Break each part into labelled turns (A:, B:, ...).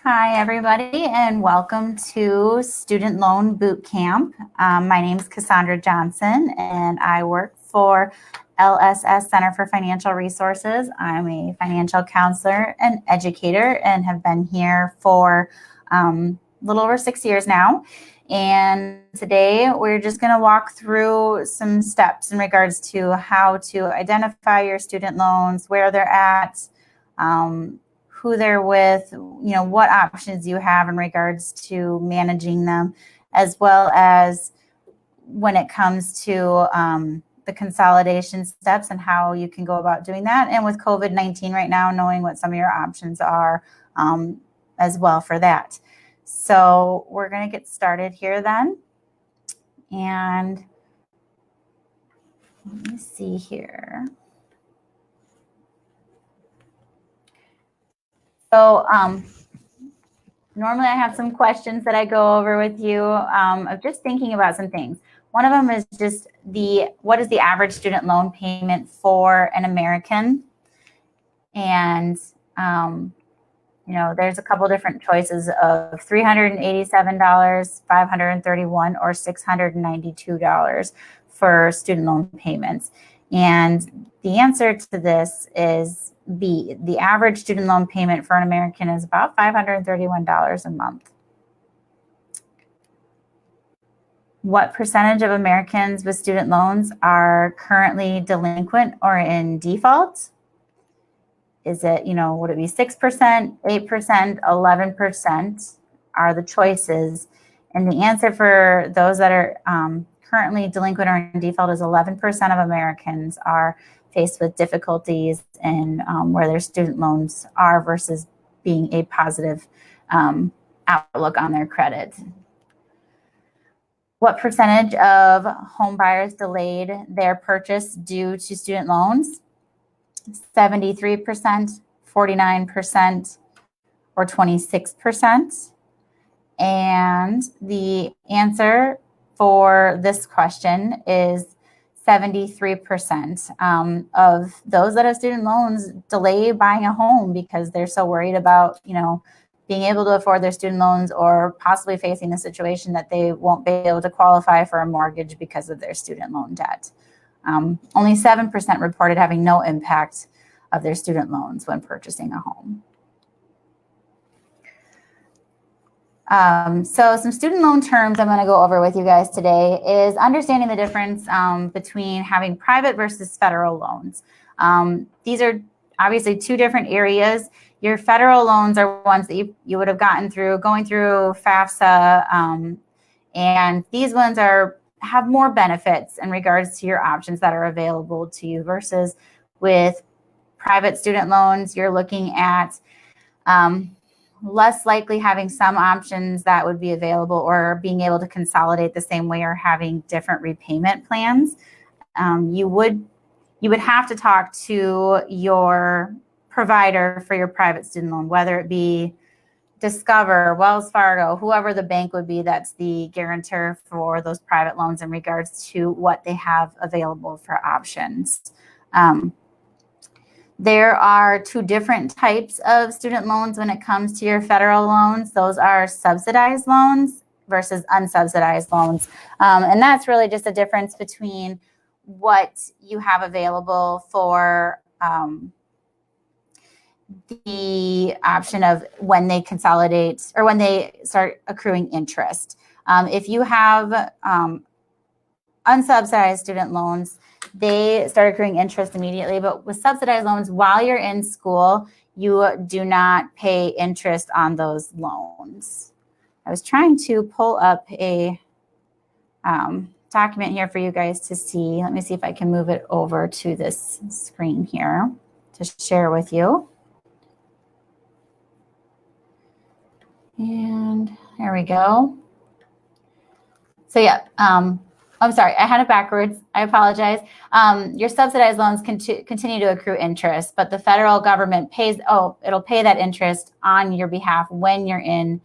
A: Hi, everybody, and welcome to Student Loan Bootcamp. My name is Cassandra Johnson, and I work for LSS Center for Financial Resources. I'm a financial counselor and educator and have been here for a little over 6 years now. And today we're just going to walk through some steps in regards to how to identify your student loans, where they're at, who they're with, what options you have in regards to managing them, as well as when it comes to the consolidation steps and how you can go about doing that. And with COVID-19 right now, knowing what some of your options are as well for that. So we're going to get started here then. And let me see here. So normally I have some questions that I go over with you of just thinking about some things. One of them is just what is the average student loan payment for an American? And, there's a couple different choices of $387, $531, or $692 for student loan payments. And the answer to this is B. The average student loan payment for an American is about $531 a month. What percentage of Americans with student loans are currently delinquent or in default? Is it, would it be 6%, 8%, 11% are the choices? And the answer for those that are currently delinquent or in default is 11% of Americans are faced with difficulties in where their student loans are versus being a positive outlook on their credit. What percentage of home buyers delayed their purchase due to student loans? 73%, 49%, or 26%. And the answer for this question is 73% of those that have student loans delay buying a home because they're so worried about, being able to afford their student loans or possibly facing a situation that they won't be able to qualify for a mortgage because of their student loan debt. Only 7% reported having no impact of their student loans when purchasing a home. So some student loan terms I'm going to go over with you guys today is understanding the difference between having private versus federal loans. These are obviously two different areas. Your federal loans are ones that you would have gotten through going through FAFSA, and these ones have more benefits in regards to your options that are available to you versus with private student loans. You're looking at less likely having some options that would be available or being able to consolidate the same way or having different repayment plans. You would have to talk to your provider for your private student loan, whether it be Discover, Wells Fargo, whoever the bank would be that's the guarantor for those private loans in regards to what they have available for options. There are two different types of student loans when it comes to your federal loans. Those are subsidized loans versus unsubsidized loans. And that's really just a difference between what you have available for the option of when they consolidate or when they start accruing interest. If you have unsubsidized student loans, they start accruing interest immediately. But with subsidized loans, while you're in school, you do not pay interest on those loans. I was trying to pull up a document here for you guys to see. Let me see if I can move it over to this screen here to share with you. And there we go. So yeah, I'm sorry, I had it backwards. I apologize. Your subsidized loans continue to accrue interest, but the federal government it'll pay that interest on your behalf when you're in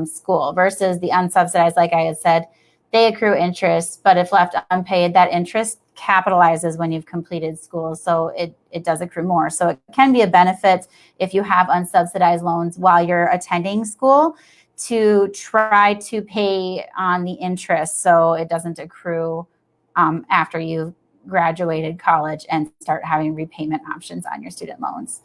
A: school versus the unsubsidized, like I had said, they accrue interest, but if left unpaid, that interest capitalizes when you've completed school, so it does accrue more. So it can be a benefit if you have unsubsidized loans while you're attending school to try to pay on the interest so it doesn't accrue after you've graduated college and start having repayment options on your student loans.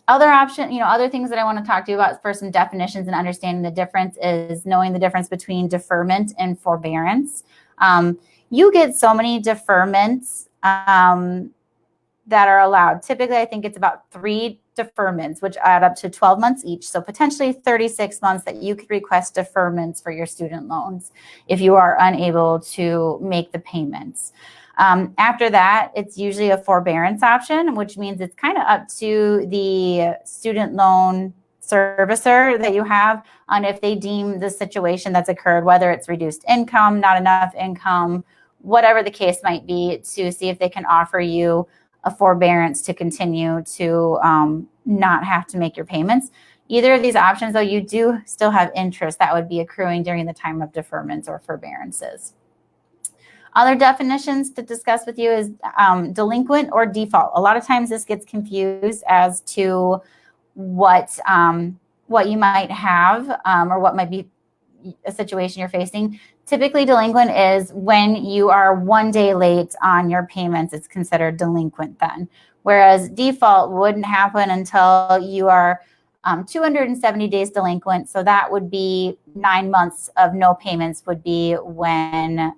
A: Other things that I want to talk to you about for some definitions and understanding the difference is knowing the difference between deferment and forbearance. You get so many deferments that are allowed. Typically, I think it's about 3 deferments, which add up to 12 months each. So potentially 36 months that you could request deferments for your student loans if you are unable to make the payments. After that, it's usually a forbearance option, which means it's kind of up to the student loan servicer that you have on if they deem the situation that's occurred, whether it's reduced income, not enough income, whatever the case might be, to see if they can offer you a forbearance to continue to not have to make your payments. Either of these options, though, you do still have interest that would be accruing during the time of deferments or forbearances. Other definitions to discuss with you is delinquent or default. A lot of times this gets confused as to what you might have or what might be a situation you're facing. Typically, delinquent is when you are 1 day late on your payments. It's considered delinquent then. Whereas default wouldn't happen until you are 270 days delinquent. So that would be 9 months of no payments would be when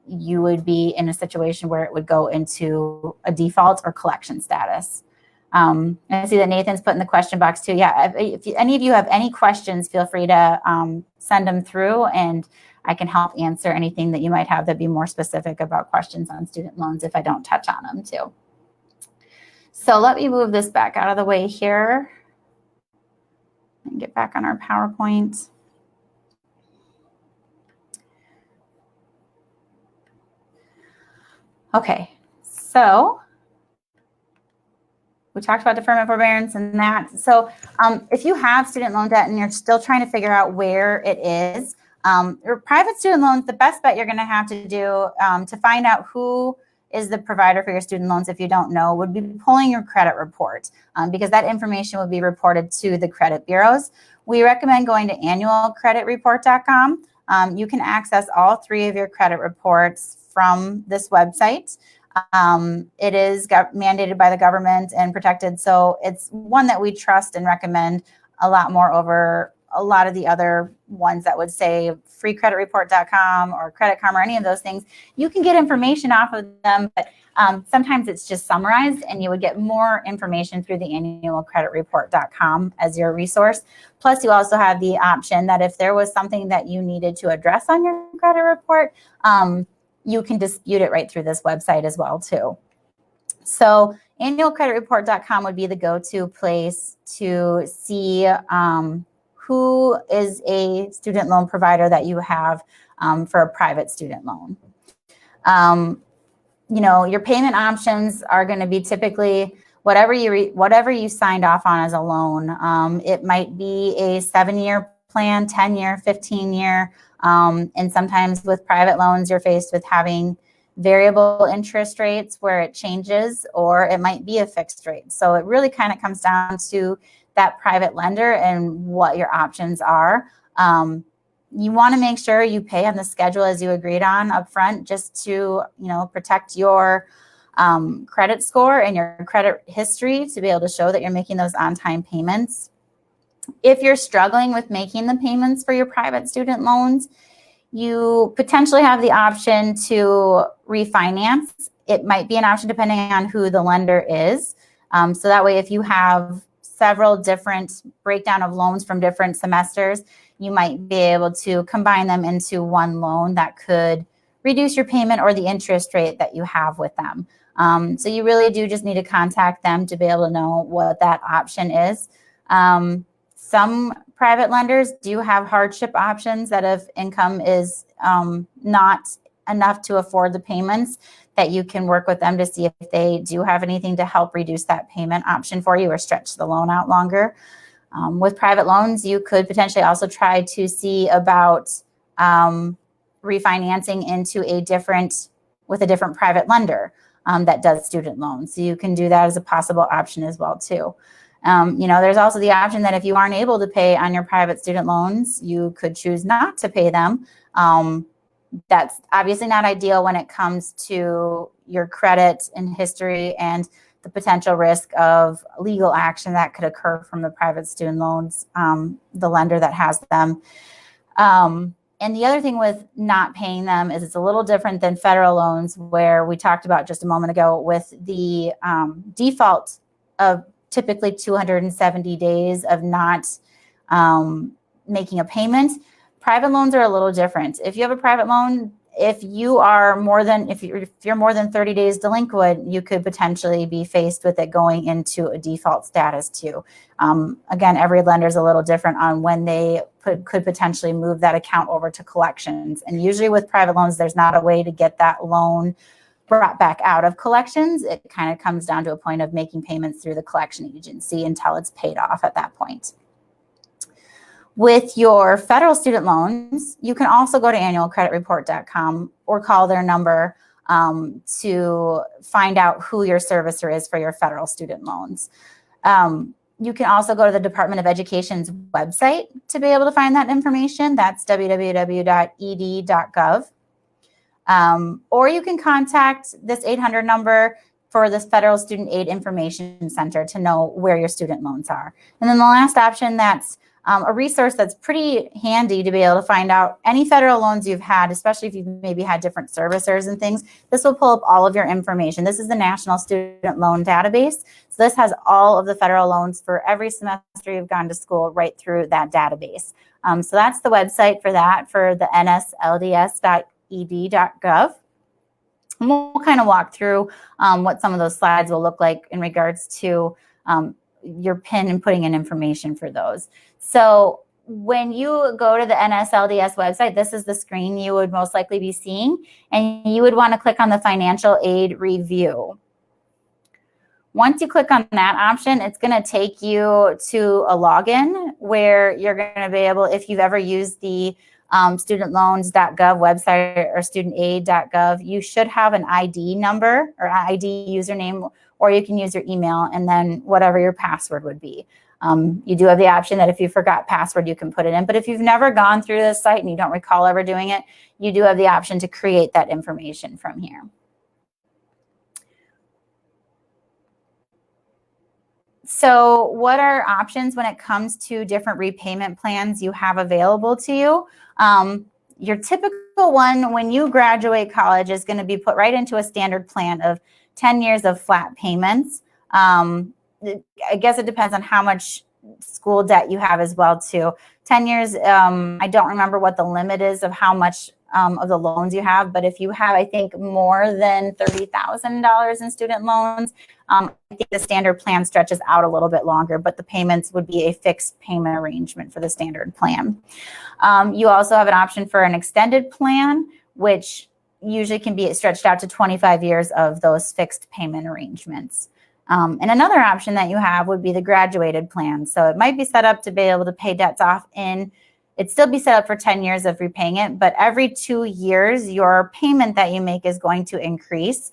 A: you would be in a situation where it would go into a default or collection status. I see that Nathan's put in the question box too. Yeah, if any of you have any questions, feel free to send them through and I can help answer anything that you might have that'd be more specific about questions on student loans if I don't touch on them too. So let me move this back out of the way here and get back on our PowerPoint. Okay, so we talked about deferment, forbearance, and that. So if you have student loan debt and you're still trying to figure out where it is, your private student loans, the best bet you're going to have to do to find out who is the provider for your student loans, if you don't know, would be pulling your credit report because that information would be reported to the credit bureaus. We recommend going to annualcreditreport.com. You can access all 3 of your credit reports from this website. It is mandated by the government and protected, so it's one that we trust and recommend a lot more over a lot of the other ones that would say freecreditreport.com or Credit Karma or any of those things. You can get information off of them, but sometimes it's just summarized and you would get more information through the annualcreditreport.com as your resource. Plus, you also have the option that if there was something that you needed to address on your credit report, you can dispute it right through this website as well too. So annualcreditreport.com would be the go-to place to see who is a student loan provider that you have for a private student loan. You know, your payment options are going to be typically whatever you signed off on as a loan. It might be a 7-year plan, 10-year, 15-year. And sometimes with private loans, you're faced with having variable interest rates where it changes, or it might be a fixed rate. So it really kind of comes down to that private lender and what your options are. You want to make sure you pay on the schedule as you agreed on upfront, just to, protect your credit score and your credit history to be able to show that you're making those on-time payments. If you're struggling with making the payments for your private student loans, you potentially have the option to refinance. It might be an option depending on who the lender is. So that way, if you have several different breakdown of loans from different semesters, you might be able to combine them into one loan that could reduce your payment or the interest rate that you have with them. So you really do just need to contact them to be able to know what that option is. Some private lenders do have hardship options that if income is not enough to afford the payments, that you can work with them to see if they do have anything to help reduce that payment option for you or stretch the loan out longer. With private loans, you could potentially also try to see about refinancing into a different with a different private lender that does student loans. So you can do that as a possible option as well too. There's also the option that if you aren't able to pay on your private student loans, you could choose not to pay them. That's obviously not ideal when it comes to your credit and history and the potential risk of legal action that could occur from the private student loans, the lender that has them. And the other thing with not paying them is it's a little different than federal loans, where we talked about just a moment ago with the default of typically 270 days of not making a payment. Private loans are a little different. If you have a private loan, if you're more than 30 days delinquent, you could potentially be faced with it going into a default status too. Again, every lender is a little different on when they could potentially move that account over to collections. And usually with private loans, there's not a way to get that loan brought back out of collections. It kind of comes down to a point of making payments through the collection agency until it's paid off at that point. With your federal student loans, you can also go to annualcreditreport.com or call their number to find out who your servicer is for your federal student loans. You can also go to the Department of Education's website to be able to find that information. That's www.ed.gov. Or you can contact this 800 number for this Federal Student Aid Information Center to know where your student loans are. And then the last option, that's a resource that's pretty handy to be able to find out any federal loans you've had, especially if you've maybe had different servicers and things. This will pull up all of your information. This is the National Student Loan Database. So this has all of the federal loans for every semester you've gone to school right through that database. So that's the website for that, for the nslds.ed.gov. And we'll kind of walk through what some of those slides will look like in regards to your PIN and putting in information for those. So when you go to the NSLDS website, this is the screen you would most likely be seeing, and you would want to click on the financial aid review. Once you click on that option, it's going to take you to a login where you're going to be able, if you've ever used the StudentLoans.gov website or StudentAid.gov, you should have an ID number or ID username, or you can use your email and then whatever your password would be. You do have the option that if you forgot password, you can put it in. But if you've never gone through this site and you don't recall ever doing it, you do have the option to create that information from here. So what are options when it comes to different repayment plans you have available to you? Your typical one when you graduate college is going to be put right into a standard plan of 10 years of flat payments. I guess it depends on how much school debt you have as well too. 10 years, I don't remember what the limit is of how much of the loans you have, but if you have, I think, more than $30,000 in student loans, I think the standard plan stretches out a little bit longer, but the payments would be a fixed payment arrangement for the standard plan. You also have an option for an extended plan, which usually can be stretched out to 25 years of those fixed payment arrangements. And another option that you have would be the graduated plan. So it might be set up to be able to pay debts off it'd still be set up for 10 years of repaying it, but every 2 years, your payment that you make is going to increase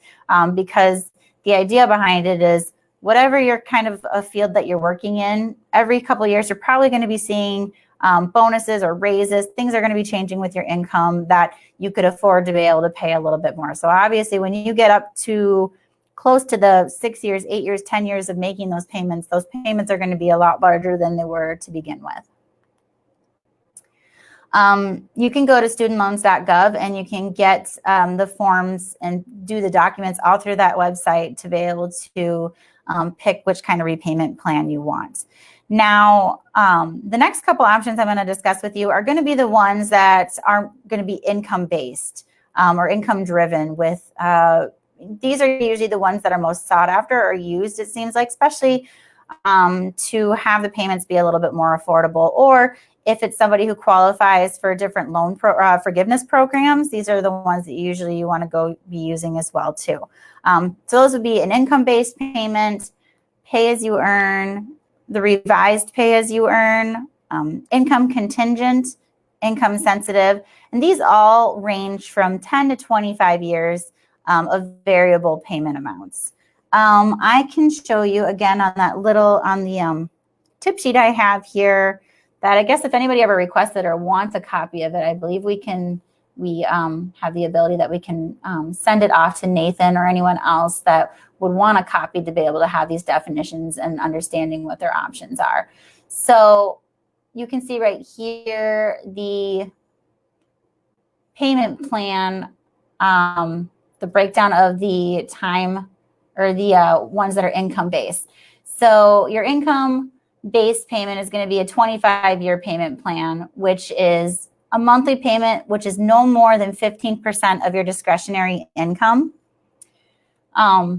A: because the idea behind it is whatever your kind of a field that you're working in, every couple of years, you're probably going to be seeing bonuses or raises. Things are going to be changing with your income that you could afford to be able to pay a little bit more. So obviously, when you get up to close to the 6 years, 8 years, 10 years of making those payments are going to be a lot larger than they were to begin with. You can go to studentloans.gov and you can get the forms and do the documents all through that website to be able to pick which kind of repayment plan you want. Now, the next couple options I'm going to discuss with you are going to be the ones that are going to be income-based or income-driven with these are usually the ones that are most sought after or used, it seems like, especially to have the payments be a little bit more affordable, or if it's somebody who qualifies for different loan forgiveness programs, these are the ones that usually you want to go be using as well too. So those would be an income-based payment, pay-as-you-earn, the revised pay-as-you-earn, income contingent, income sensitive, and these all range from 10 to 25 years of variable payment amounts. I can show you again on that little, on the tip sheet I have here, that I guess if anybody ever requested or wants a copy of it, I believe we have the ability that we can send it off to Nathan or anyone else that would want a copy to be able to have these definitions and understanding what their options are. So you can see right here the payment plan, the breakdown of the time, or the ones that are income-based. So your income-based payment is going to be a 25-year payment plan, which is a monthly payment, which is no more than 15% of your discretionary income.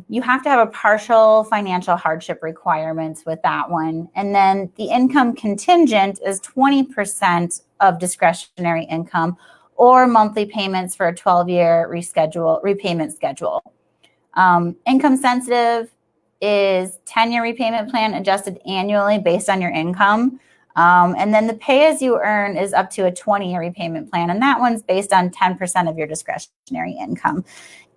A: You have to have a partial financial hardship requirements with that one. And then the income contingent is 20% of discretionary income or monthly payments for a 12-year repayment schedule. Income sensitive is 10-year repayment plan adjusted annually based on your income. And then the pay as you earn is up to a 20-year repayment plan. And that one's based on 10% of your discretionary income.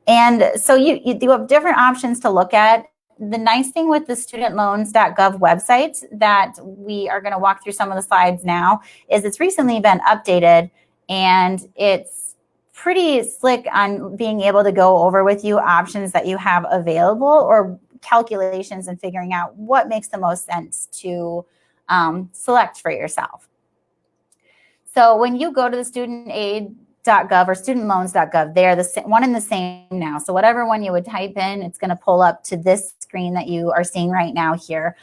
A: And so you do have different options to look at. The nice thing with the StudentLoans.gov website that we are going to walk through some of the slides now is it's recently been updated, and it's pretty slick on being able to go over with you options that you have available or calculations and figuring out what makes the most sense to select for yourself. So when you go to the StudentAid.gov or StudentLoans.gov, they are one and the same now. So whatever one you would type in, it's going to pull up to this screen that you are seeing right now here.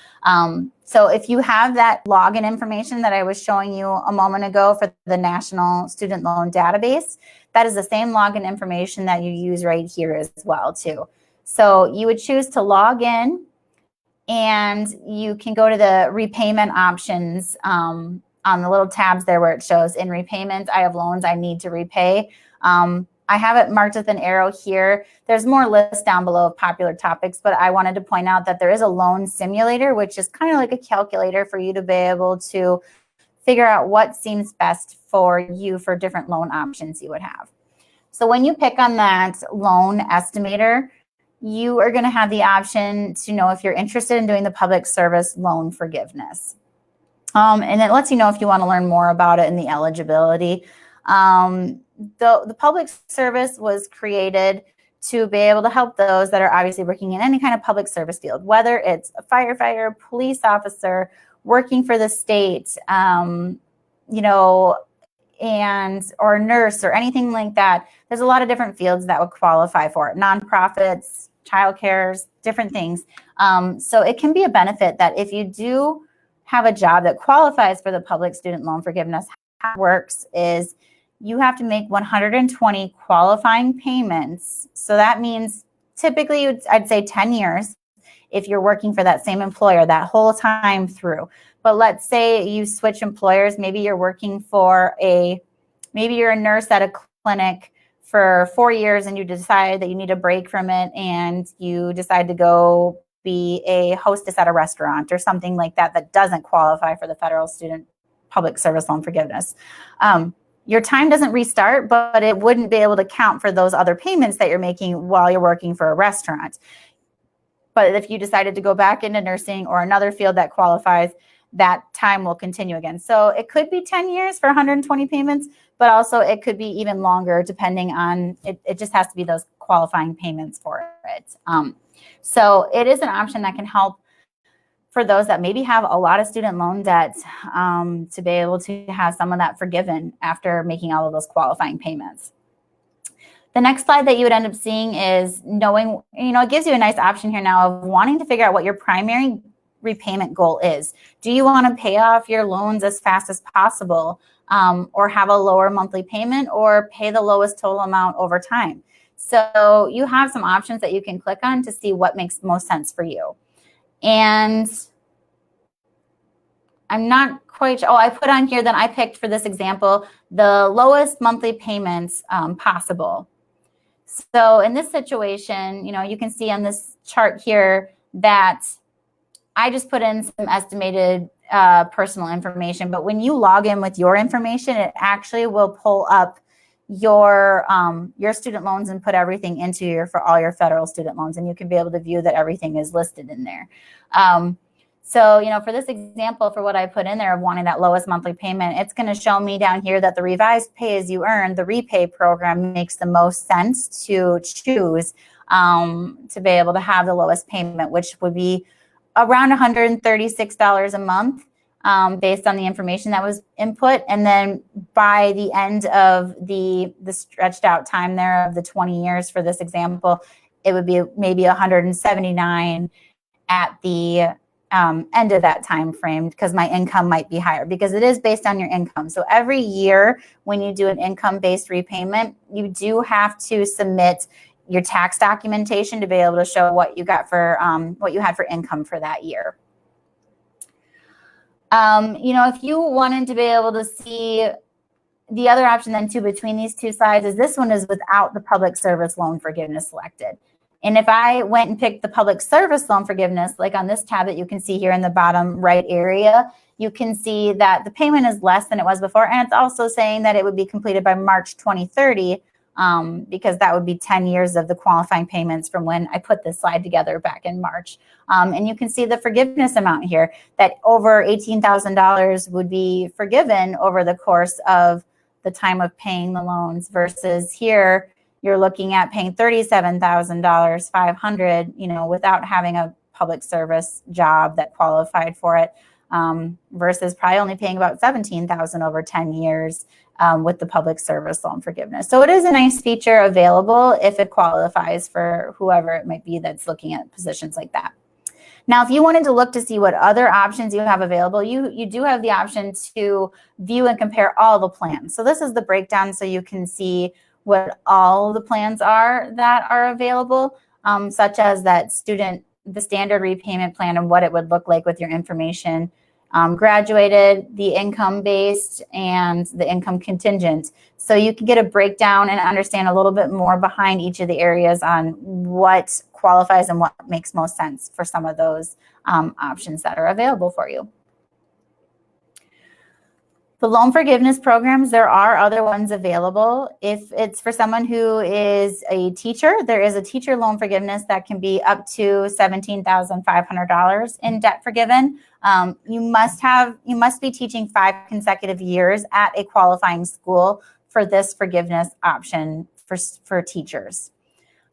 A: So if you have that login information that I was showing you a moment ago for the National Student Loan Database, that is the same login information that you use right here as well too. So you would choose to log in, and you can go to the repayment options on the little tabs there where it shows in repayment, I have loans I need to repay. I have it marked with an arrow here. There's more lists down below of popular topics, but I wanted to point out that there is a loan simulator, which is kind of like a calculator for you to be able to figure out what seems best for you for different loan options you would have. So when you pick on that loan estimator, you are going to have the option to know if you're interested in doing the public service loan forgiveness. And it lets you know if you want to learn more about it and the eligibility. The public service was created to be able to help those that are obviously working in any kind of public service field, whether it's a firefighter, police officer, working for the state, or a nurse or anything like that. There's a lot of different fields that would qualify for it. Nonprofits, childcares, different things. So it can be a benefit that if you do have a job that qualifies for the public student loan forgiveness, how it works is you have to make 120 qualifying payments. So that means typically I'd say 10 years if you're working for that same employer that whole time through. But let's say you switch employers. Maybe you're working for maybe you're a nurse at a clinic for 4 years and you decide that you need a break from it and you decide to go be a hostess at a restaurant or something like that that doesn't qualify for the federal student public service loan forgiveness. Your time doesn't restart, but it wouldn't be able to count for those other payments that you're making while you're working for a restaurant. But if you decided to go back into nursing or another field that qualifies, that time will continue again. So it could be 10 years for 120 payments, but also it could be even longer depending on, it just has to be those qualifying payments for it. So it is an option that can help for those that maybe have a lot of student loan debt to be able to have some of that forgiven after making all of those qualifying payments. The next slide that you would end up seeing is knowing, it gives you a nice option here now of wanting to figure out what your primary repayment goal is. Do you want to pay off your loans as fast as possible or have a lower monthly payment or pay the lowest total amount over time? So you have some options that you can click on to see what makes most sense for you. And I'm not quite sure. Oh, I put on here that I picked for this example the lowest monthly payments possible. So in this situation, you can see on this chart here that I just put in some estimated personal information. But when you log in with your information, it actually will pull up your student loans and put everything into for all your federal student loans, and you can be able to view that everything is listed in there. So, for this example, for what I put in there of wanting that lowest monthly payment, it's going to show me down here that the revised pay as you earn, the repay program, makes the most sense to choose to be able to have the lowest payment, which would be around $136 a month based on the information that was input. And then by the end of the stretched out time there of the 20 years for this example, it would be maybe $179 at the end of that time frame, because my income might be higher, because it is based on your income. So every year when you do an income-based repayment, you do have to submit your tax documentation to be able to show what you got for what you had for income for that year. If you wanted to be able to see the other option then too between these two slides is this one is without the public service loan forgiveness selected. And if I went and picked the public service loan forgiveness, like on this tab that you can see here in the bottom right area, you can see that the payment is less than it was before. And it's also saying that it would be completed by March 2030, because that would be 10 years of the qualifying payments from when I put this slide together back in March. And you can see the forgiveness amount here, that over $18,000 would be forgiven over the course of the time of paying the loans, versus here, you're looking at paying $37,500, without having a public service job that qualified for it, versus probably only paying about $17,000 over 10 years with the public service loan forgiveness. So it is a nice feature available if it qualifies for whoever it might be that's looking at positions like that. Now, if you wanted to look to see what other options you have available, you do have the option to view and compare all the plans. So this is the breakdown, so you can see what all the plans are that are available, such as the standard repayment plan and what it would look like with your information graduated, the income-based, and the income contingent. So you can get a breakdown and understand a little bit more behind each of the areas on what qualifies and what makes most sense for some of those options that are available for you. The loan forgiveness programs, there are other ones available. If it's for someone who is a teacher, there is a teacher loan forgiveness that can be up to $17,500 in debt forgiven. You must be teaching 5 consecutive years at a qualifying school for this forgiveness option for teachers.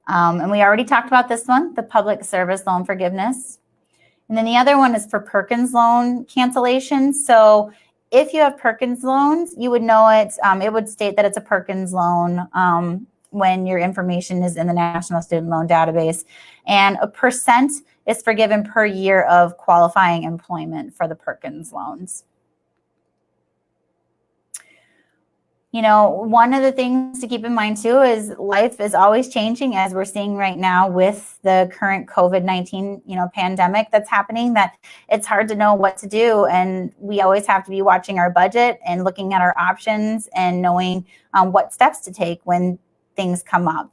A: And we already talked about this one, the public service loan forgiveness. And then the other one is for Perkins loan cancellation. So if you have Perkins loans, you would know it. It would state that it's a Perkins loan when your information is in the National Student Loan Database. And a percent is forgiven per year of qualifying employment for the Perkins loans. One of the things to keep in mind too is life is always changing, as we're seeing right now with the current COVID-19, pandemic that's happening, that it's hard to know what to do. And we always have to be watching our budget and looking at our options and knowing what steps to take when things come up.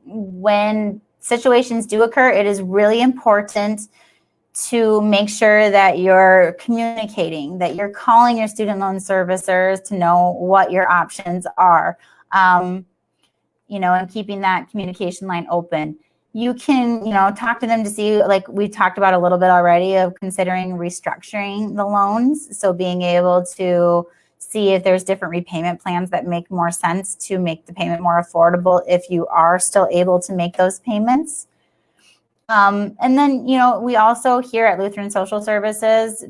A: When situations do occur, it is really important to make sure that you're communicating, that you're calling your student loan servicers to know what your options are, and keeping that communication line open. You can, talk to them to see, like we talked about a little bit already, of considering restructuring the loans. So being able to see if there's different repayment plans that make more sense to make the payment more affordable if you are still able to make those payments. And then, we also here at Lutheran Social Services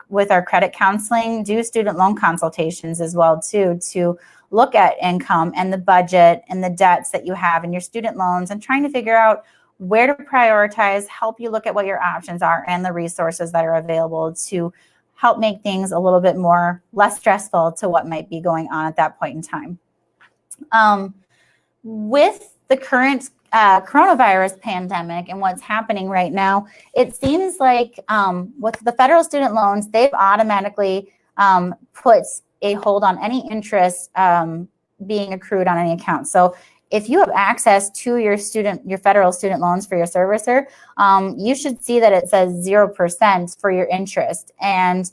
A: with our credit counseling, do student loan consultations as well too, to look at income and the budget and the debts that you have in your student loans, and trying to figure out where to prioritize, help you look at what your options are and the resources that are available to help make things a little bit less stressful to what might be going on at that point in time. With the current coronavirus pandemic and what's happening right now, it seems like with the federal student loans, they've automatically put a hold on any interest being accrued on any account. So if you have access to your federal student loans for your servicer, you should see that it says 0% for your interest. And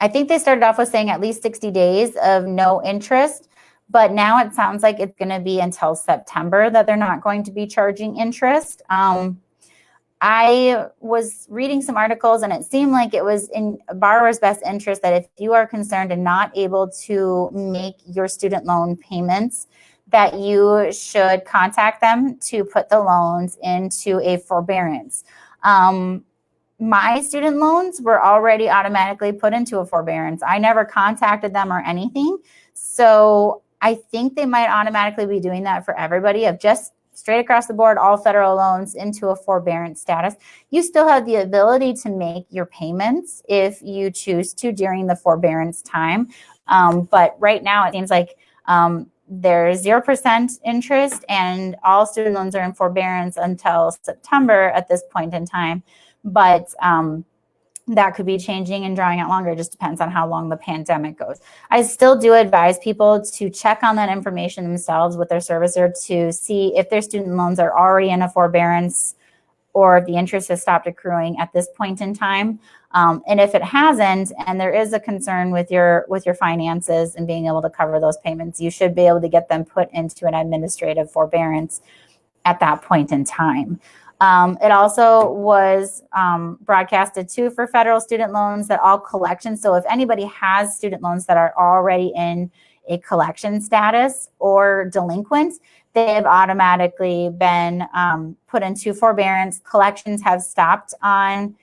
A: I think they started off with saying at least 60 days of no interest, but now it sounds like it's going to be until September that they're not going to be charging interest. I was reading some articles and it seemed like it was in a borrower's best interest that if you are concerned and not able to make your student loan payments, that you should contact them to put the loans into a forbearance. My student loans were already automatically put into a forbearance. I never contacted them or anything. So I think they might automatically be doing that for everybody, of just straight across the board, all federal loans into a forbearance status. You still have the ability to make your payments if you choose to during the forbearance time. But right now it seems like there's 0% interest and all student loans are in forbearance until September at this point in time. But that could be changing and drawing out longer. It just depends on how long the pandemic goes. I still do advise people to check on that information themselves with their servicer to see if their student loans are already in a forbearance or if the interest has stopped accruing at this point in time. And if it hasn't, and there is a concern with your finances and being able to cover those payments, you should be able to get them put into an administrative forbearance at that point in time. It also was broadcasted too for federal student loans that all collections, so if anybody has student loans that are already in a collection status or delinquent, they have automatically been put into forbearance. Collections have stopped on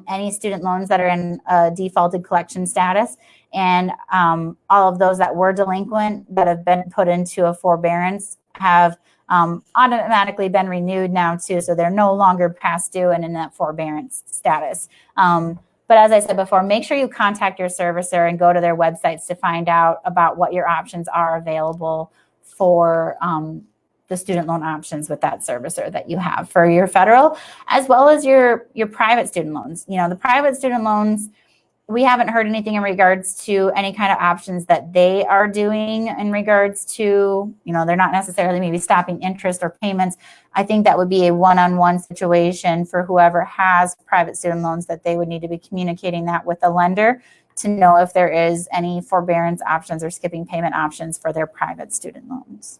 A: any student loans that are in a defaulted collection status, and all of those that were delinquent that have been put into a forbearance have automatically been renewed now too, so they're no longer past due and in that forbearance status. But as I said before, make sure you contact your servicer and go to their websites to find out about what your options are available for the student loan options with that servicer that you have for your federal, as well as your private student loans. You know, the private student loans, we haven't heard anything in regards to any kind of options that they are doing in regards to, you know, they're not necessarily maybe stopping interest or payments. I think that would be a one-on-one situation for whoever has private student loans, that they would need to be communicating that with the lender to know if there is any forbearance options or skipping payment options for their private student loans.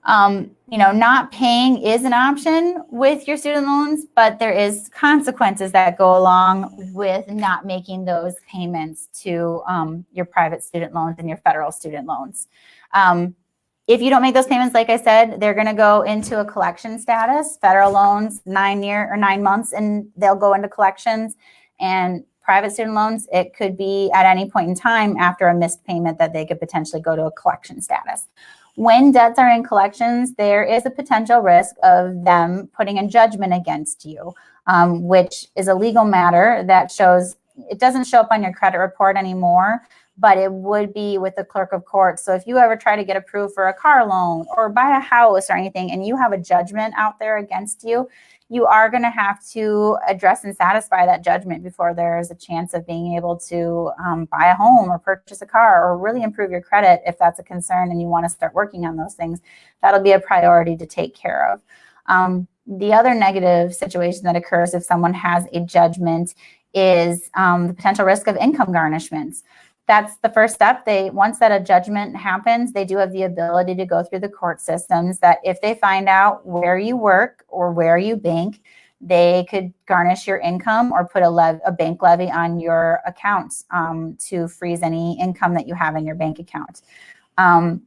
A: You know, not paying is an option with your student loans, but there is consequences that go along with not making those payments to your private student loans and your federal student loans. If you don't make those payments, like I said, they're going to go into a collection status. Federal loans, 9 months, and they'll go into collections. And private student loans, it could be at any point in time after a missed payment that they could potentially go to a collection status. When debts are in collections, there is a potential risk of them putting a judgment against you, which is a legal matter that shows, it doesn't show up on your credit report anymore, but it would be with the clerk of court. So if you ever try to get approved for a car loan or buy a house or anything, and you have a judgment out there against you, you are going to have to address and satisfy that judgment before there's a chance of being able to buy a home or purchase a car or really improve your credit. If that's a concern and you want to start working on those things, that'll be a priority to take care of. The other negative situation that occurs if someone has a judgment is the potential risk of income garnishments. That's the first step. Once that a judgment happens, they do have the ability to go through the court systems, that if they find out where you work or where you bank, they could garnish your income or put a bank levy on your account to freeze any income that you have in your bank account.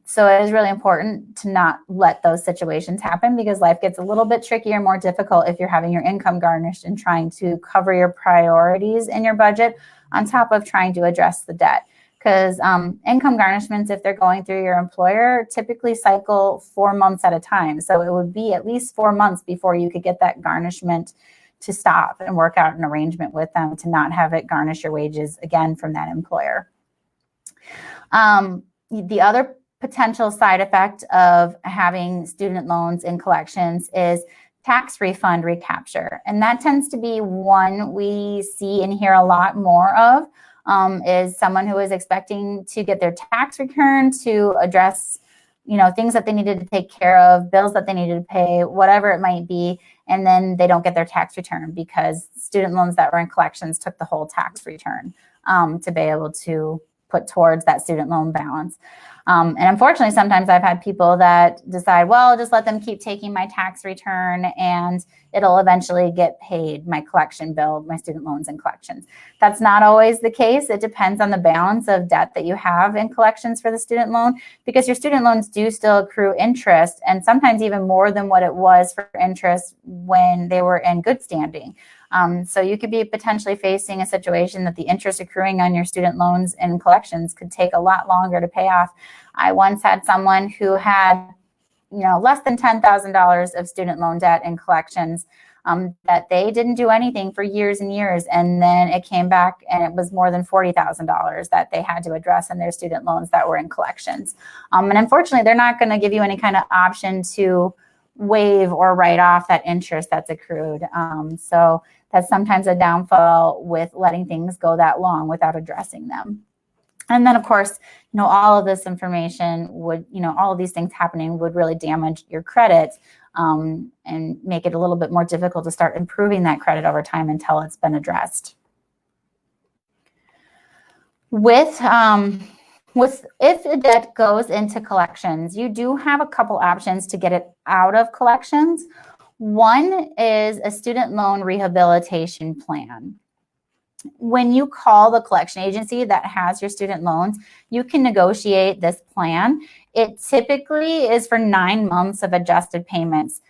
A: So it is really important to not let those situations happen, because life gets a little bit trickier, more difficult if you're having your income garnished and trying to cover your priorities in your budget on top of trying to address the debt. Because income garnishments, if they're going through your employer, typically cycle 4 months at a time. So it would be at least 4 months before you could get that garnishment to stop and work out an arrangement with them to not have it garnish your wages again from that employer. The other potential side effect of having student loans in collections is tax refund recapture. And that tends to be one we see and hear a lot more of, is someone who is expecting to get their tax return to address, things that they needed to take care of, bills that they needed to pay, whatever it might be. and then they don't get their tax return because student loans that were in collections took the whole tax return to be able to put towards that student loan balance. And unfortunately, sometimes I've had people that decide, well, just let them keep taking my tax return and it'll eventually get paid, my collection bill, my student loans and collections. That's not always the case. It depends on the balance of debt that you have in collections for the student loan, because your student loans do still accrue interest, and sometimes even more than what it was for interest when they were in good standing. So you could be potentially facing a situation that the interest accruing on your student loans and collections could take a lot longer to pay off. I once had someone who had, less than $10,000 of student loan debt in collections that they didn't do anything for years and years. And then it came back and it was more than $40,000 that they had to address in their student loans that were in collections. And unfortunately, they're not going to give you any kind of option to waive or write off that interest that's accrued. So that's sometimes a downfall with letting things go that long without addressing them. And then, of course, all of this information would, all of these things happening would really damage your credit and make it a little bit more difficult to start improving that credit over time until it's been addressed. If the debt goes into collections, you do have a couple options to get it out of collections. One is a student loan rehabilitation plan. When you call the collection agency that has your student loans, you can negotiate this plan. It typically is for 9 months of adjusted payments.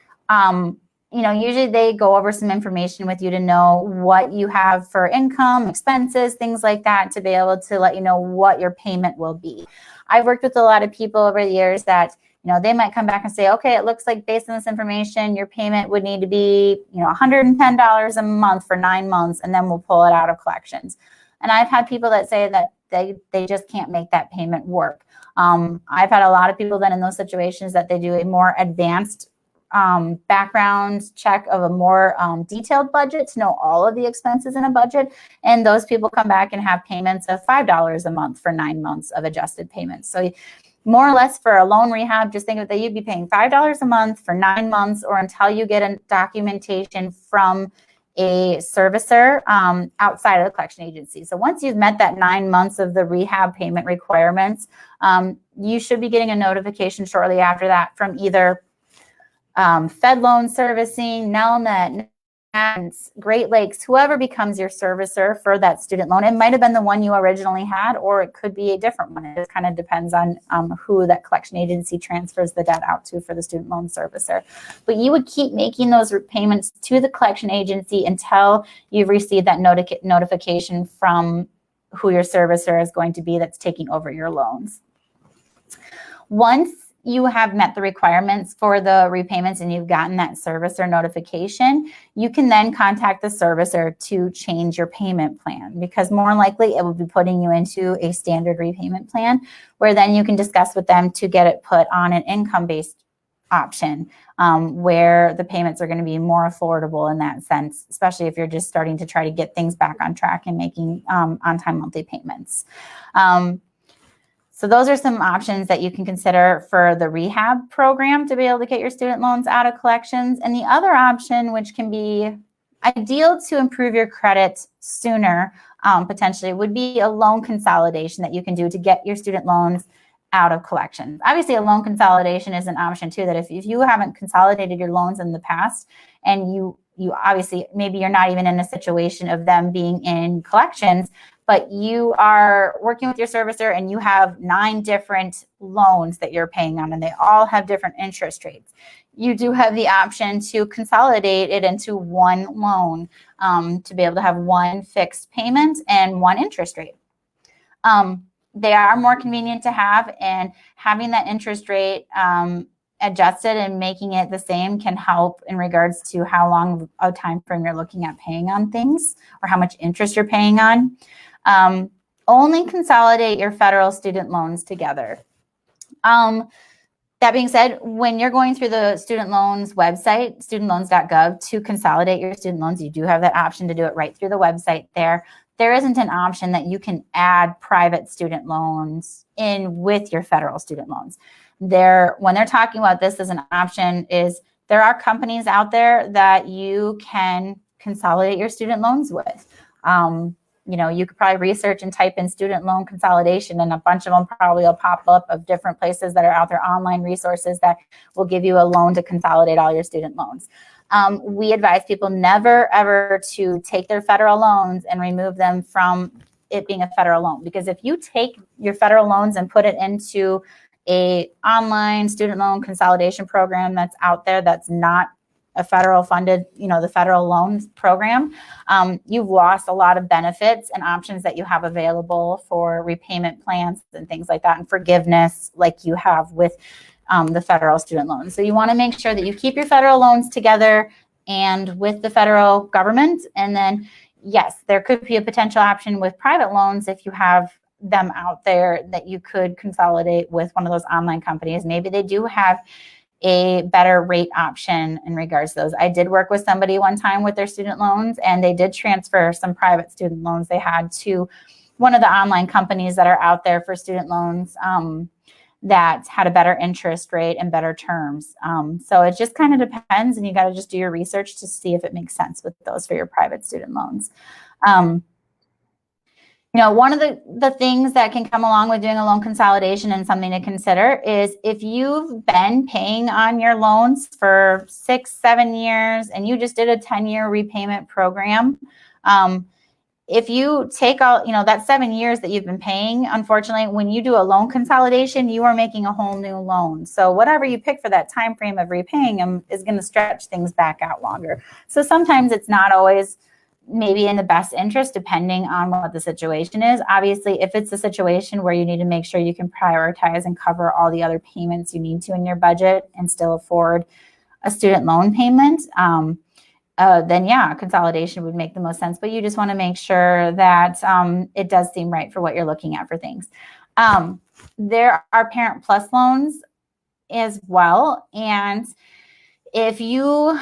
A: Usually they go over some information with you to know what you have for income, expenses, things like that, to be able to let you know what your payment will be. I've worked with a lot of people over the years that, they might come back and say, okay, it looks like based on this information, your payment would need to be, $110 a month for 9 months, and then we'll pull it out of collections. And I've had people that say that they just can't make that payment work. I've had a lot of people then in those situations that they do a more advanced background check of a more detailed budget to know all of the expenses in a budget. And those people come back and have payments of $5 a month for 9 months of adjusted payments. So more or less for a loan rehab, just think of that you'd be paying $5 a month for 9 months or until you get a documentation from a servicer outside of the collection agency. So once you've met that 9 months of the rehab payment requirements, you should be getting a notification shortly after that from either Fed Loan Servicing, Nelnet, Great Lakes, whoever becomes your servicer for that student loan. It might have been the one you originally had, or it could be a different one. It just kind of depends on who that collection agency transfers the debt out to for the student loan servicer. But you would keep making those payments to the collection agency until you've received that notification from who your servicer is going to be that's taking over your loans. Once you have met the requirements for the repayments and you've gotten that servicer notification, you can then contact the servicer to change your payment plan, because more likely it will be putting you into a standard repayment plan, where then you can discuss with them to get it put on an income-based option where the payments are going to be more affordable in that sense, especially if you're just starting to try to get things back on track and making on-time monthly payments. So those are some options that you can consider for the rehab program to be able to get your student loans out of collections. And the other option, which can be ideal to improve your credit sooner, potentially, would be a loan consolidation that you can do to get your student loans out of collections. Obviously, a loan consolidation is an option too, that if you haven't consolidated your loans in the past, and you obviously, maybe you're not even in a situation of them being in collections, but you are working with your servicer and you have 9 different loans that you're paying on, and they all have different interest rates. You do have the option to consolidate it into one loan to be able to have one fixed payment and one interest rate. They are more convenient to have, and having that interest rate adjusted and making it the same can help in regards to how long a time frame you're looking at paying on things or how much interest you're paying on. Only consolidate your federal student loans together. That being said, when you're going through the student loans website, StudentAid.gov, to consolidate your student loans, you do have that option to do it right through the website there. There isn't an option that you can add private student loans in with your federal student loans. When they're talking about this as an option, is there are companies out there that you can consolidate your student loans with. You could probably research and type in student loan consolidation, and a bunch of them probably will pop up of different places that are out there, online resources that will give you a loan to consolidate all your student loans. We advise people never, ever to take their federal loans and remove them from it being a federal loan, because if you take your federal loans and put it into a online student loan consolidation program that's out there that's not a federal funded, the federal loan program, you've lost a lot of benefits and options that you have available for repayment plans and things like that, and forgiveness like you have with the federal student loans. So you want to make sure that you keep your federal loans together and with the federal government. And then, yes, there could be a potential option with private loans if you have them out there that you could consolidate with one of those online companies. Maybe they do have a better rate option in regards to those. I did work with somebody one time with their student loans, and they did transfer some private student loans they had to one of the online companies that are out there for student loans that had a better interest rate and better terms. So it just kind of depends, and you got to just do your research to see if it makes sense with those for your private student loans. One of the things that can come along with doing a loan consolidation and something to consider is if you've been paying on your loans for 6-7 years and you just did a 10-year repayment program, if you take all, that 7 years that you've been paying, unfortunately, when you do a loan consolidation, you are making a whole new loan. So whatever you pick for that time frame of repaying them is going to stretch things back out longer. So sometimes it's not always maybe in the best interest, depending on what the situation is. Obviously, if it's a situation where you need to make sure you can prioritize and cover all the other payments you need to in your budget and still afford a student loan payment, then yeah, consolidation would make the most sense. But you just want to make sure that it does seem right for what you're looking at for things. There are Parent Plus loans as well. And if you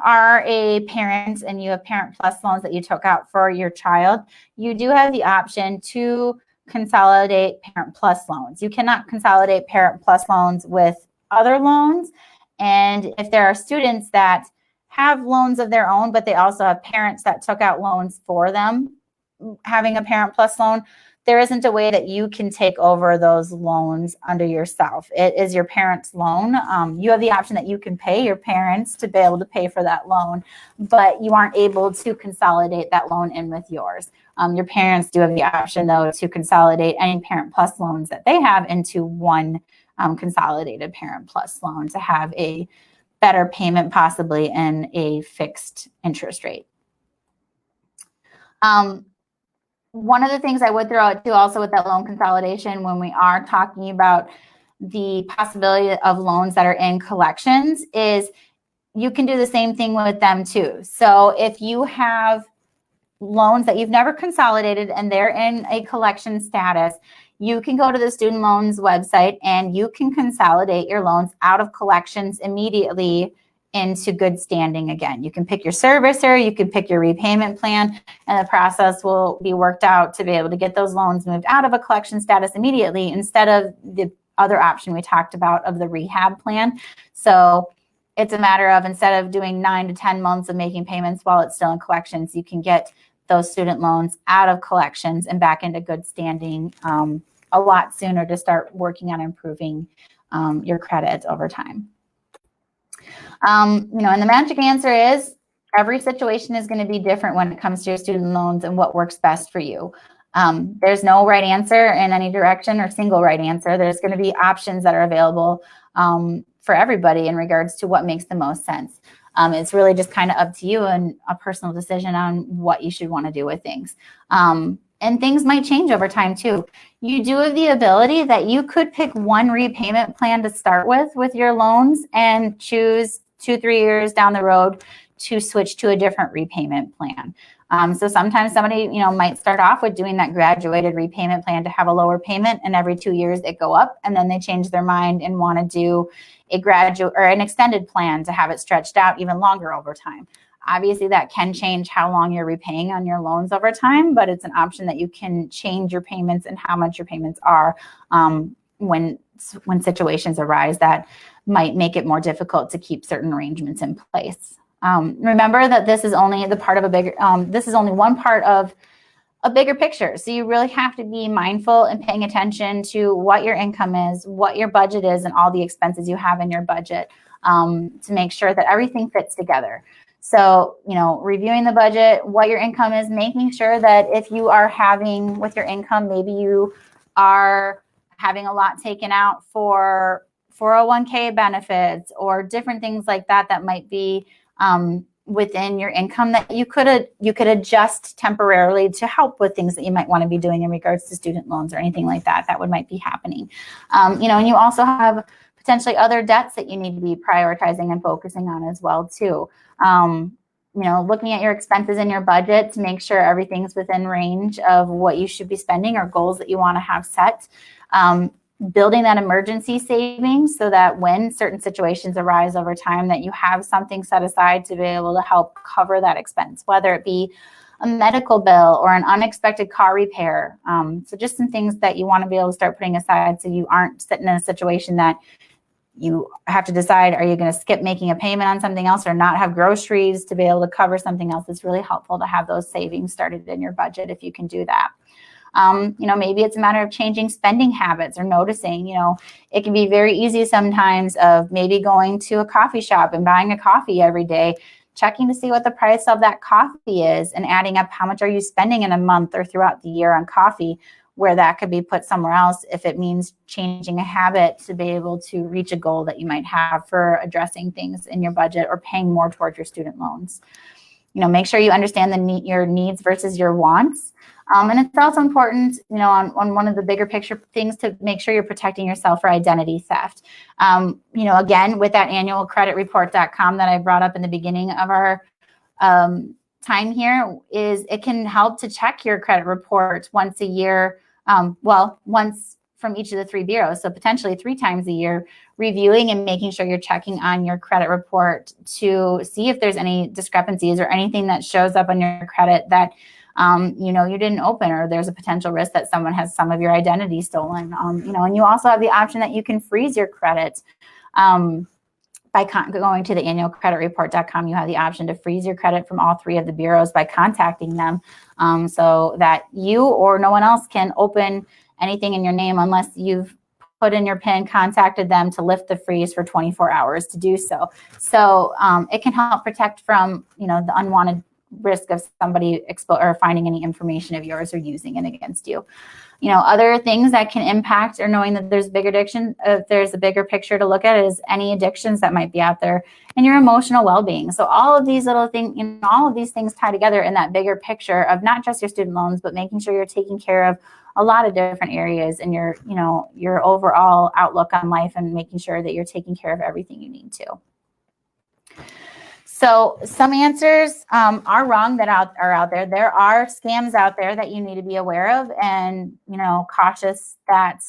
A: are a parent and you have Parent Plus loans that you took out for your child, you do have the option to consolidate Parent Plus loans. You cannot consolidate Parent Plus loans with other loans. And if there are students that have loans of their own, but they also have parents that took out loans for them, having a Parent Plus loan, there isn't a way that you can take over those loans under yourself. It is your parents' loan. You have the option that you can pay your parents to be able to pay for that loan, but you aren't able to consolidate that loan in with yours. Your parents do have the option, though, to consolidate any Parent Plus loans that they have into one consolidated Parent Plus loan to have a better payment possibly and a fixed interest rate. One of the things I would throw out too also with that loan consolidation when we are talking about the possibility of loans that are in collections is you can do the same thing with them too. So if you have loans that you've never consolidated and they're in a collection status, you can go to the student loans website and you can consolidate your loans out of collections immediately into good standing again. You can pick your servicer, you can pick your repayment plan, and the process will be worked out to be able to get those loans moved out of a collection status immediately instead of the other option we talked about of the rehab plan. So it's a matter of instead of doing 9 to 10 months of making payments while it's still in collections, you can get those student loans out of collections and back into good standing a lot sooner to start working on improving your credit over time. And the magic answer is every situation is going to be different when it comes to your student loans and what works best for you. There's no right answer in any direction or single right answer. There's going to be options that are available for everybody in regards to what makes the most sense. It's really just kind of up to you and a personal decision on what you should want to do with things. And things might change over time too. You do have the ability that you could pick one repayment plan to start with your loans and choose 2-3 years down the road to switch to a different repayment plan. So sometimes somebody, might start off with doing that graduated repayment plan to have a lower payment, and every 2 years it go up, and then they change their mind and want to do a graduate or an extended plan to have it stretched out even longer over time. Obviously, that can change how long you're repaying on your loans over time, but it's an option that you can change your payments and how much your payments are when when situations arise that might make it more difficult to keep certain arrangements in place. Remember that this is only the part of a bigger, this is only one part of a bigger picture. So you really have to be mindful and paying attention to what your income is, what your budget is, and all the expenses you have in your budget to make sure that everything fits together. So, you know, reviewing the budget, what your income is, making sure that if you are having with your income, maybe you are having a lot taken out for 401k benefits or different things like that that might be within your income that you could adjust temporarily to help with things that you might want to be doing in regards to student loans or anything like that might be happening. You know, and you also have potentially other debts that you need to be prioritizing and focusing on as well too. You know, looking at your expenses in your budget to make sure everything's within range of what you should be spending or goals that you want to have set. Building that emergency savings so that when certain situations arise over time that you have something set aside to be able to help cover that expense, whether it be a medical bill or an unexpected car repair. So just some things that you want to be able to start putting aside so you aren't sitting in a situation that you have to decide, are you going to skip making a payment on something else or not have groceries to be able to cover something else? It's really helpful to have those savings started in your budget if you can do that. You know, maybe it's a matter of changing spending habits or noticing, you know, it can be very easy sometimes of maybe going to a coffee shop and buying a coffee every day, checking to see what the price of that coffee is and adding up how much are you spending in a month or throughout the year on coffee, where that could be put somewhere else if it means changing a habit to be able to reach a goal that you might have for addressing things in your budget or paying more towards your student loans. You know, make sure you understand your needs versus your wants. And it's also important, you know, on one of the bigger picture things to make sure you're protecting yourself for identity theft. You know, again, with that annual creditreport.com that I brought up in the beginning of our time here, is it can help to check your credit report once a year, once from each of the 3 bureaus, so potentially 3 times a year, reviewing and making sure you're checking on your credit report to see if there's any discrepancies or anything that shows up on your credit that you know, you didn't open, or there's a potential risk that someone has some of your identity stolen. You know, and you also have the option that you can freeze your credit by going to the annualcreditreport.com. You have the option to freeze your credit from all 3 of the bureaus by contacting them so that you or no one else can open anything in your name unless you've put in your PIN, contacted them to lift the freeze for 24 hours to do so. So it can help protect from, you know, the unwanted risk of somebody or finding any information of yours or using it against you. You know, other things that can impact, or knowing that there's big addiction, there's a bigger picture to look at, is any addictions that might be out there and your emotional well-being. So all of these little things, you know, all of these things tie together in that bigger picture of not just your student loans, but making sure you're taking care of a lot of different areas in your, you know, your overall outlook on life, and making sure that you're taking care of everything you need to. So some answers are wrong that are out there. There are scams out there that you need to be aware of and, you know, cautious that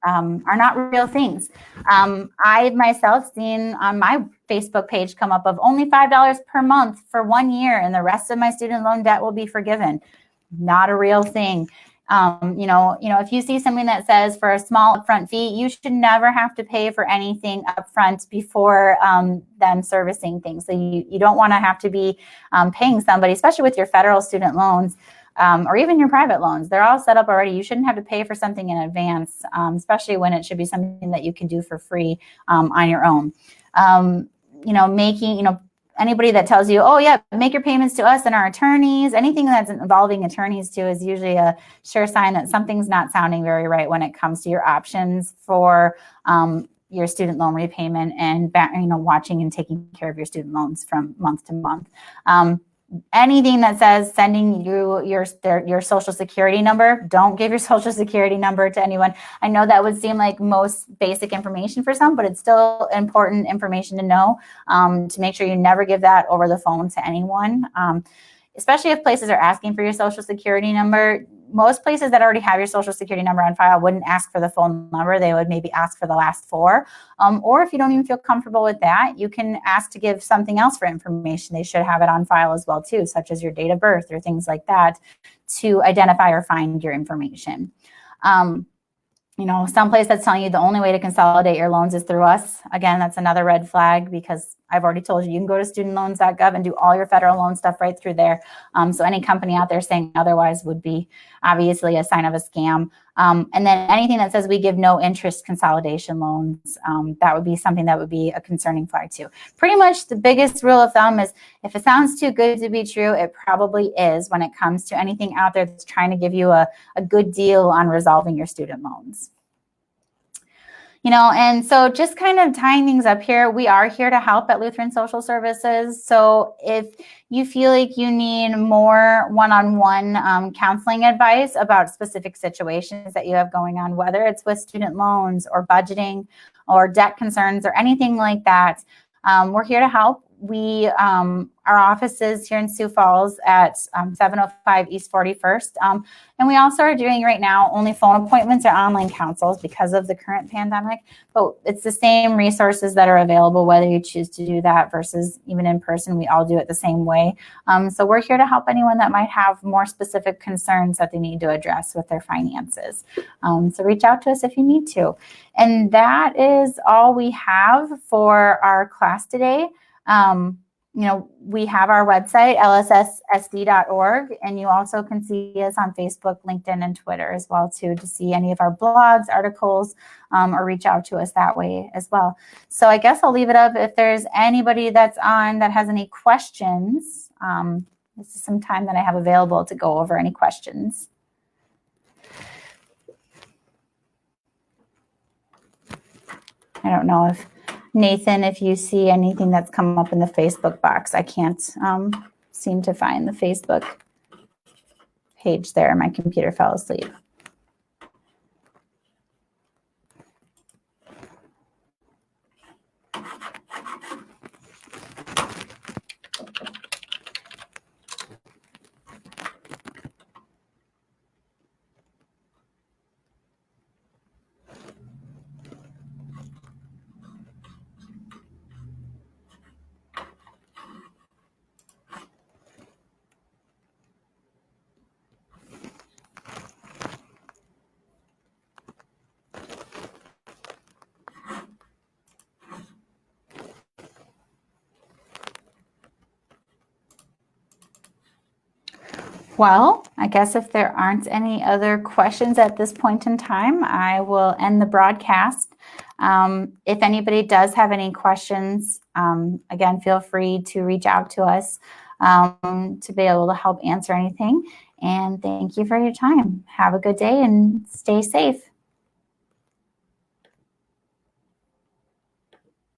A: are not real things. I myself seen on my Facebook page come up of only $5 per month for 1 year and the rest of my student loan debt will be forgiven. Not a real thing. You know, if you see something that says for a small upfront fee, you should never have to pay for anything upfront before them servicing things. So you don't want to have to be paying somebody, especially with your federal student loans or even your private loans. They're all set up already. You shouldn't have to pay for something in advance, especially when it should be something that you can do for free on your own. You know, anybody that tells you, oh yeah, make your payments to us and our attorneys, anything that's involving attorneys too is usually a sure sign that something's not sounding very right when it comes to your options for your student loan repayment and, you know, watching and taking care of your student loans from month to month. Anything that says sending you your social security number, don't give your social security number to anyone. I know that would seem like most basic information for some, but it's still important information to know to make sure you never give that over the phone to anyone, especially if places are asking for your social security number. Most places that already have your social security number on file wouldn't ask for the phone number. They would maybe ask for the last 4. Or if you don't even feel comfortable with that, you can ask to give something else for information. They should have it on file as well too, such as your date of birth or things like that to identify or find your information. someplace that's telling you the only way to consolidate your loans is through us. Again, that's another red flag, because I've already told you, you can go to StudentAid.gov and do all your federal loan stuff right through there. So any company out there saying otherwise would be obviously a sign of a scam. And then anything that says we give no interest consolidation loans, that would be something that would be a concerning flag too. Pretty much the biggest rule of thumb is, if it sounds too good to be true, it probably is when it comes to anything out there that's trying to give you a good deal on resolving your student loans. And so just kind of tying things up here, we are here to help at Lutheran Social Services. So if you feel like you need more one-on-one counseling advice about specific situations that you have going on, whether it's with student loans or budgeting or debt concerns or anything like that, we're here to help. Our office is here in Sioux Falls at 705 East 41st. And we also are doing right now only phone appointments or online consults because of the current pandemic. But it's the same resources that are available, whether you choose to do that versus even in person. We all do it the same way. So we're here to help anyone that might have more specific concerns that they need to address with their finances. So reach out to us if you need to. And that is all we have for our class today. We have our website, lsssd.org, and you also can see us on Facebook, LinkedIn, and Twitter as well, too, to see any of our blogs, articles, or reach out to us that way as well. So I guess I'll leave it up. If there's anybody that's on that has any questions, this is some time that I have available to go over any questions. I don't know if Nathan, if you see anything that's come up in the Facebook box. I can't seem to find the Facebook page there. My computer fell asleep. Well, I guess if there aren't any other questions at this point in time, I will end the broadcast. If anybody does have any questions, again, feel free to reach out to us to be able to help answer anything. And thank you for your time. Have a good day and stay safe.